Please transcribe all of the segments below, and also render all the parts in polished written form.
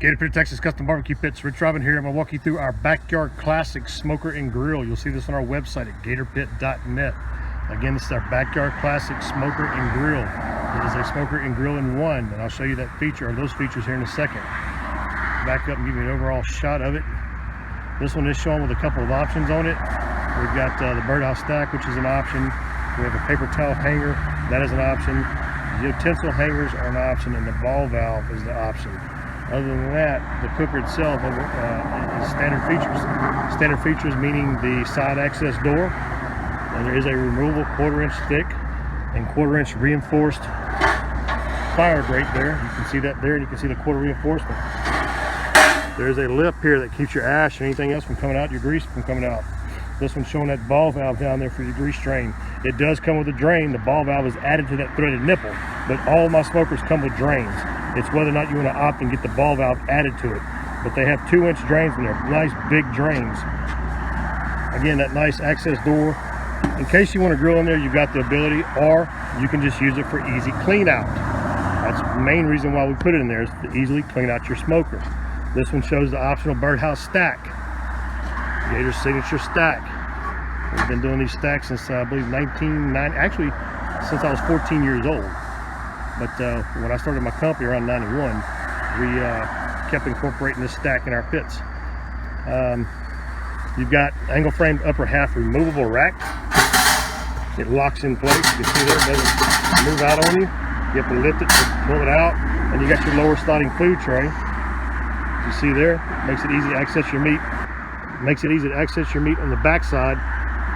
Gator Pit, Texas Custom Barbecue Pits. Rich Robin here. I'm going to walk you through our backyard classic smoker and grill. You'll see this on our website at gatorpit.net. Again, this is our backyard classic smoker and grill. It is a smoker and grill in one, and I'll show you that feature or those features here in a second. Back up and give you an overall shot of it. This one is shown with a couple of options on it. We've got the birdhouse stack, which is an option. We have a paper towel hanger, that is an option. The utensil hangers are an option, and the ball valve is the option. Other than that, the cooker itself is standard features. Standard features meaning the side access door, and there is a removable 1/4-inch thick and 1/4-inch reinforced fire grate there. You can see that there, and you can see the 1/4 reinforcement. There's a lip here that keeps your ash and anything else from coming out, your grease from coming out. This one's showing that ball valve down there for your grease drain. It does come with a drain. The ball valve is added to that threaded nipple, but all of my smokers come with drains. It's whether or not you want to opt and get the ball valve added to it. But they have 2-inch drains in there, nice big drains. Again, that nice access door. In case you want to grill in there, you've got the ability, or you can just use it for easy clean out. That's the main reason why we put it in there, is to easily clean out your smoker. This one shows the optional birdhouse stack. Gator's signature stack. We've been doing these stacks since I believe 1990, actually since I was 14 years old. But when I started my company around 91, we kept incorporating this stack in our pits. You've got angle framed upper half removable rack. It locks in place. You can see there, it doesn't move out on you. You have to lift it to pull it out. And you got your lower sliding food tray. You see there, makes it easy to access your meat. Makes it easy to access your meat on the back side,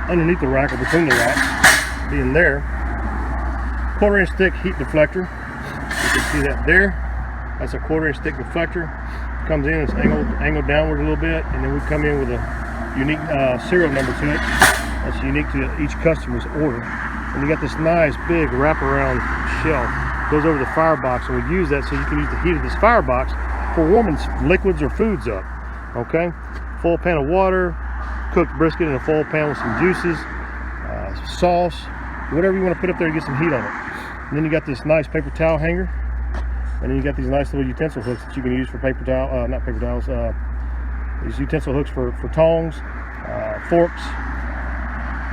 underneath the rack or between the racks, being there. 1/4-inch thick heat deflector. You can see that there. That's a 1/4-inch thick deflector. Comes in, it's angled downward a little bit, and then we come in with a unique serial number to it. That's unique to each customer's order. And you got this nice big wraparound shelf. Goes over the firebox, and we use that so you can use the heat of this firebox for warming liquids or foods up. Okay, full pan of water, cooked brisket in a full pan with some juices, sauce, whatever you want to put up there to get some heat on it. And then you got this nice paper towel hanger, and then you got these nice little utensil hooks that you can use for paper towel, not paper towels, these utensil hooks for tongs, forks,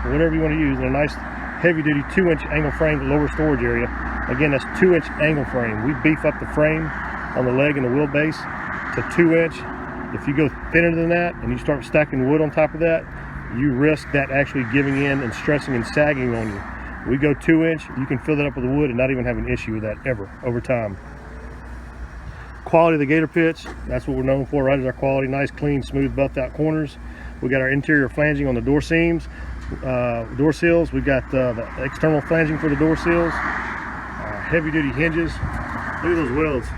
whatever you want to use, in a nice heavy duty 2-inch angle frame lower storage area. Again, that's 2-inch angle frame. We beef up the frame on the leg and the wheelbase to 2-inch. If you go thinner than that and you start stacking wood on top of that, you risk that actually giving in and stretching and sagging on you. We go 2-inch, you can fill that up with the wood and not even have an issue with that ever over time. Quality of the Gator Pits, that's what we're known for, right? Is our quality, nice, clean, smooth, buffed out corners. We got our interior flanging on the door seams, door seals. We got the external flanging for the door seals, heavy duty hinges. Look at those welds.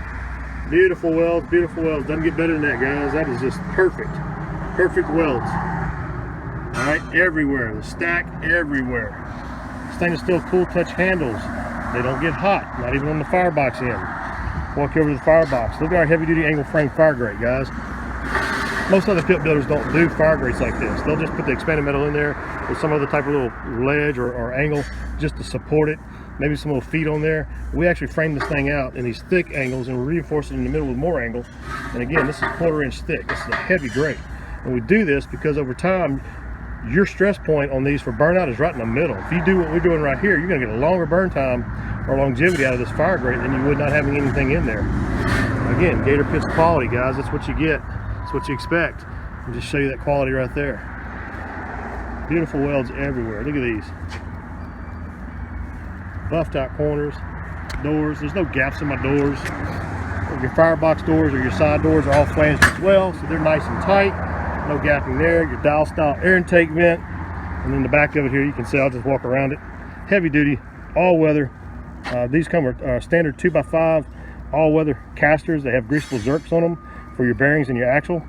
Beautiful welds, beautiful welds. Doesn't get better than that, guys. That is just perfect. Perfect welds. All right, everywhere. The stack everywhere. Stainless steel cool touch handles. They don't get hot, not even on the firebox end. Walk over to the firebox. Look at our heavy duty angle frame fire grate, guys. Most other pit builders don't do fire grates like this. They'll just put the expanded metal in there with some other type of little ledge or angle just to support it. Maybe some little feet on there. We actually frame this thing out in these thick angles and reinforce it in the middle with more angle. And again, this is 1/4-inch thick. This is a heavy grate. And we do this because over time, your stress point on these for burnout is right in the middle. If you do what we're doing right here, you're gonna get a longer burn time or longevity out of this fire grate than you would not having anything in there. Again, Gator Pit's quality, guys. That's what you get. That's what you expect. I'll just show you that quality right there. Beautiful welds everywhere. Look at these. Buffed out corners, doors. There's no gaps in my doors. Your firebox doors or your side doors are all flanged as well, so they're nice and tight. No gapping there. Your dial style air intake vent, and then the back of it here, you can see I'll just walk around it. Heavy duty, all weather. These come with standard 2x5 all weather casters. They have greasable zerks on them for your bearings and your axle.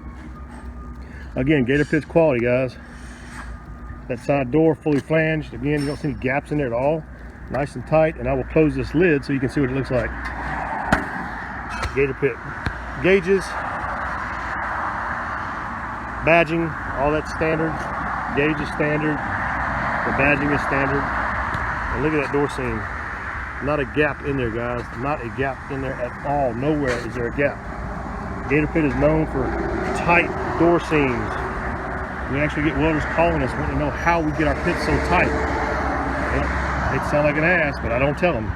Again, Gator Pit's quality, guys. That side door fully flanged. Again, you don't see any gaps in there at all. Nice and tight, and I will close this lid so you can see what it looks like. Gator Pit gauges, badging, all that's standard. Gauge is standard, the badging is standard. And look at that door seam. Not a gap in there, guys. Not a gap in there at all. Nowhere is there a gap. Gator Pit is known for tight door seams. We actually get welders calling us wanting to know how we get our pits so tight. Well, it sound like an ass, but I don't tell them. You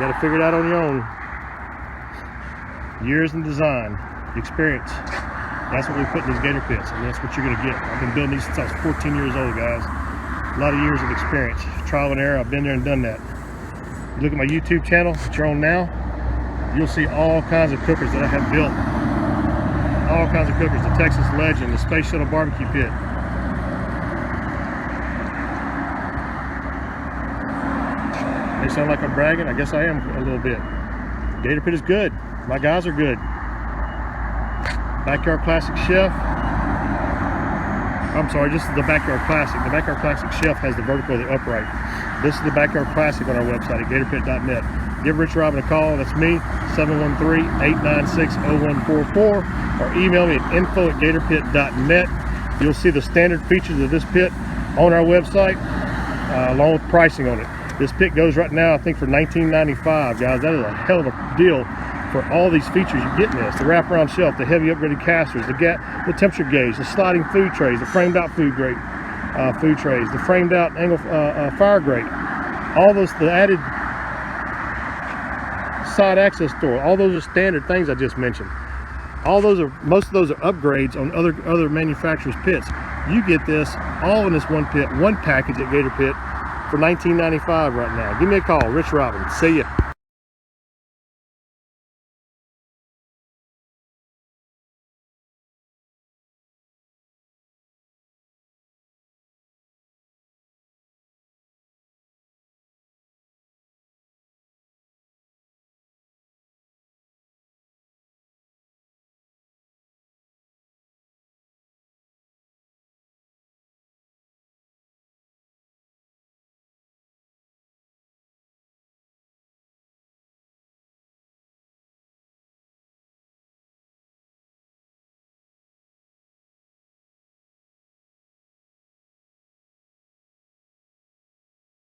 got to figure it out on your own. Years in design, experience. That's what we put in these Gator Pits, and that's what you're going to get. I've been building these since I was 14 years old, guys. A lot of years of experience, trial and error. I've been there and done that. You look at my YouTube channel that you're on now, you'll see all kinds of cookers that I have built. All kinds of cookers. The Texas Legend, the Space Shuttle Barbecue Pit. They sound like I'm bragging. I guess I am a little bit. Gator Pit is good. My guys are good. Backyard Classic Chef. I'm sorry, this is the Backyard Classic. The Backyard Classic Chef has the vertical, the upright. This is the Backyard Classic on our website at gatorpit.net. Give Rich Robin a call. That's me, 713-896-0144, or email me at info@gatorpit.net. You'll see the standard features of this pit on our website, along with pricing on it. This pit goes right now, I think, for $19.95, guys. That is a hell of a deal for all these features you get in this. The wraparound shelf, the heavy upgraded casters, the temperature gauge, the sliding food trays, the framed out food trays, the framed out angle fire grate, all those, the added side access door, all those are standard things I just mentioned. All those are, most of those are upgrades on other manufacturers' pits. You get this all in this one pit, one package at Gator Pit for $19.95 right now. Give me a call, Rich Robin. See ya.